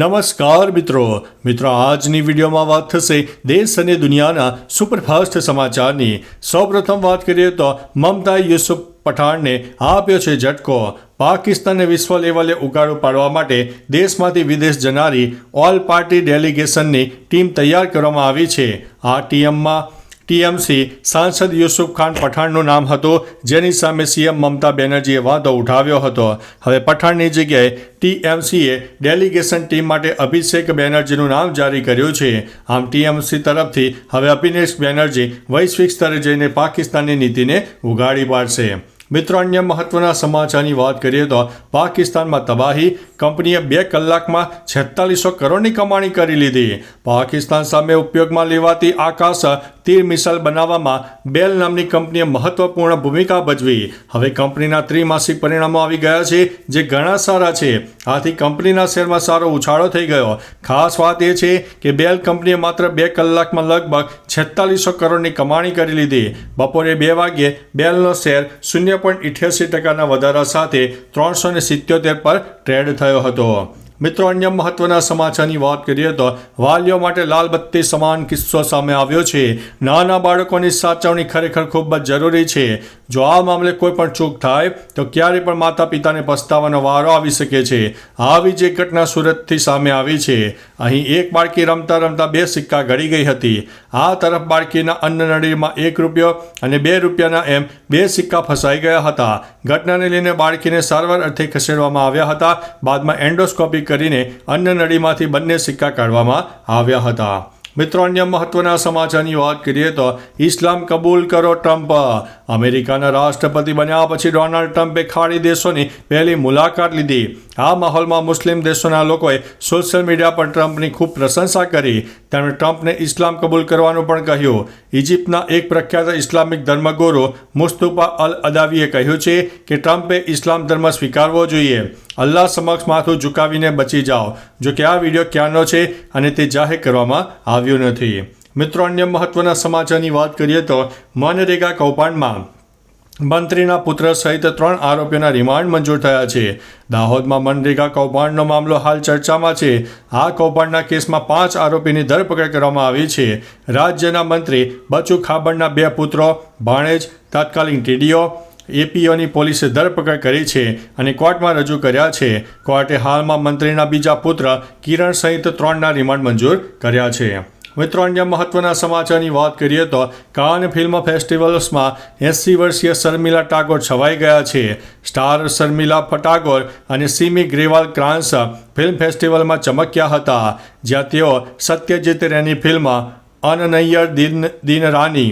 નમસ્કાર મિત્રો આજની વિડીયોમાં વાત થશે દેશ અને દુનિયાના સુપરફાસ્ટ સમાચારની। સૌપ્રથમ વાત કરીએ તો મમતા યુસુફ પઠાણને આપ્યો છે ઝટકો। પાકિસ્તાનને વિશ્વ લેવલે ઉગાડું પાડવા માટે દેશમાંથી વિદેશ જનારી ઓલ પાર્ટી ડેલિગેશનની ટીમ તૈયાર કરવામાં આવી છે। આ ટીએમસી સાંસદ યુસુફ ખાન પઠાણનું નામ હતું, જેની સામે સીએમ મમતા બેનર્જીએ વાંધો ઉઠાવ્યો હતો। હવે પઠાણની જગ્યાએ ટીએમસીએ ડેલિગેશન ટીમ માટે અભિષેક બેનર્જીનું નામ જારી કર્યું છે। આમ ટીએમસી તરફથી હવે અભિષેક બેનર્જી વૈશ્વિક સ્તરે જઈને પાકિસ્તાનની નીતિને ઉગાડી પાડશે। મિત્રો, અન્ય મહત્વના સમાચારની વાત કરીએ તો પાકિસ્તાનમાં તબાહી, કંપનીએ 2 કલાકમાં 4600 કરોડની કમાણી કરી લીધી। પાકિસ્તાન સામે ઉપયોગમાં લેવાતી આકાશ તીર મિસાઇલ બનાવવામાં બેલ નામની કંપનીએ મહત્વપૂર્ણ ભૂમિકા ભજવી। હવે કંપનીના ત્રિમાસિક પરિણામો આવી ગયા છે, જે ઘણા સારા છે। આથી કંપનીના શેરમાં સારો ઉછાળો થઈ ગયો। ખાસ વાત એ છે કે બેલ કંપનીએ માત્ર 2 કલાકમાં લગભગ 4600 કરોડની કમાણી કરી લીધી। બપોરે 2 વાગ્યે બેલનો શેર 0.88% વધારા સાથે 377 પર ટ્રેડ થયો હતો। મિત્રો, અન્ય મહત્વના સમાચારની વાત કરીએ તો વાલીઓ માટે લાલ બત્તી સમાન કિસ્સો સામે આવ્યો છે। નાના બાળકોની સાચવણી ખરેખર ખૂબ જ જરૂરી છે। જો આ મામલે કોઈ પણ ચૂક થાય તો ક્યારેય પણ માતા પિતાને પસ્તાવાનો વારો આવી શકે છે। આવી જ એક ઘટના સુરતથી સામે આવી છે। અહીં એક બાળકી રમતા રમતા 2 સિક્કા ગળી ગઈ હતી। આ તરફ બાળકીના અન્નનળીમાં 1 રૂપિયો અને 2 રૂપિયાના એમ 2 સિક્કા ફસાઈ ગયા હતા। ઘટનાને લઈને બાળકીને સારવાર અર્થે ખસેડવામાં આવ્યા હતા। બાદમાં એન્ડોસ્કોપી કરીને અન્નનળીમાંથી બંને સિક્કા કાઢવામાં આવ્યા હતા। મિત્રો, અન્ય મહત્વના સમાચારની વાત કરીએ તો ઇસ્લામ કબૂલ કરો ટ્રમ્પ। અમેરિકાના રાષ્ટ્રપતિ બન્યા પછી ડોનાલ્ડ ટ્રમ્પે ખાડી દેશોની પહેલી મુલાકાત લીધી। આ માહોલમાં મુસ્લિમ દેશોના લોકોએ સોશિયલ મીડિયા પર ટ્રમ્પની ખૂબ પ્રશંસા કરી। તેમણે ટ્રમ્પને ઇસ્લામ કબૂલ કરવાનું પણ કહ્યું। ઇજિપ્તના એક પ્રખ્યાત ઇસ્લામિક ધર્મગુરુ મુસ્તફા અલ અદાવીએ કહ્યું છે કે ટ્રમ્પે ઇસ્લામ ધર્મ સ્વીકારવો જોઈએ। અલ્લાહ સમક્ષ માથું ઝુકાવીને બચી જાઓ। જો કે આ વિડીયો ક્યાંનો છે અને તે જાહેર કરવામાં આવ્યું નથી। મિત્રો, અન્ય મહત્વના સમાચારની વાત કરીએ તો મનરેગા કૌભાંડમાં મંત્રીના પુત્ર સહિત 3 આરોપીઓના રિમાન્ડ મંજૂર થયા છે। દાહોદમાં મનરેગા કૌભાંડનો મામલો હાલ ચર્ચામાં છે। આ કૌભાંડના કેસમાં 5 આરોપીની ધરપકડ કરવામાં આવી છે। રાજ્યના મંત્રી બચુ ખાબડના 2 પુત્રો, ભાણેજ, તત્કાલીન ટીડીઓ એપીઓની પોલીસે ધરપકડ કરી છે અને કોર્ટમાં રજૂ કર્યા છે। કોર્ટે હાલમાં મંત્રીના બીજા પુત્ર કિરણ સહિત 3ના રિમાન્ડ મંજૂર કર્યા છે। મિત્રો, અન્ય મહત્વના સમાચારની વાત કરીએ તો કાન ફિલ્મ ફેસ્ટિવલ્સમાં 80 વર્ષીય શર્મિલા ટાગોર છવાઈ ગયા છે। સ્ટાર શર્મિલા ટાગોર અને સિમી ગ્રેવાલ ક્રાન્સ ફિલ્મ ફેસ્ટિવલમાં ચમક્યા હતા, જ્યાં તેઓ સત્યજીત રેની ફિલ્મ અનનૈયર દિન રાની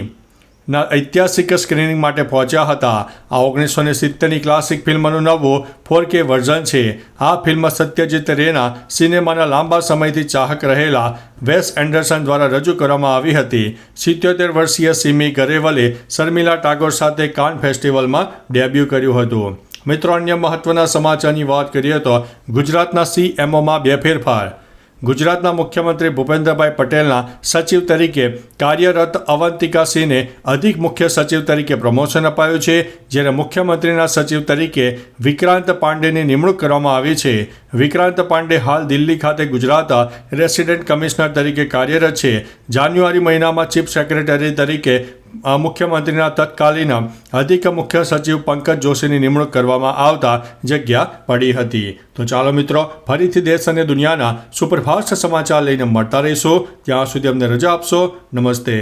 ના ઐતિહાસિક સ્ક્રીનિંગ માટે પહોંચ્યા હતા। આ 1970ની ક્લાસિક ફિલ્મનું નવું 4K વર્ઝન છે। આ ફિલ્મ સત્યજીત રેના સિનેમાના લાંબા સમયથી ચાહક રહેલા વેસ એન્ડરસન દ્વારા રજૂ કરવામાં આવી હતી। 77 વર્ષીય સિમી ગરેવલે શર્મિલા ટાગોર સાથે કાન ફેસ્ટિવલમાં ડેબ્યુ કર્યું હતું। મિત્રો, અન્ય મહત્વના સમાચારની વાત કરીએ તો ગુજરાતના CMOમાં 2 ફેરફાર। ગુજરાતના મુખ્યમંત્રી ભૂપેન્દ્રભાઈ પટેલના સચિવ તરીકે કાર્યરત અવંતિકા સિંહને અધિક મુખ્ય સચિવ તરીકે પ્રમોશન અપાયું છે, જ્યારે મુખ્યમંત્રીના સચિવ તરીકે વિક્રાંત પાંડેની નિમણૂક કરવામાં આવી છે। વિક્રાંત પાંડે હાલ દિલ્હી ખાતે ગુજરાત રેસિડેન્ટ કમિશનર તરીકે કાર્યરત છે। જાન્યુઆરી મહિનામાં ચીફ સેક્રેટરી તરીકે મુખ્યમંત્રીના તત્કાલીન અધિક મુખ્ય સચિવ પંકજ જોશીની નિમણૂક કરવામાં આવતા જગ્યા પડી હતી। તો ચાલો મિત્રો, ફરીથી દેશ અને દુનિયાના સુપરફાસ્ટ સમાચાર લઈને મળતા રહીશું। ત્યાં સુધી અમને રજા આપશો। નમસ્તે।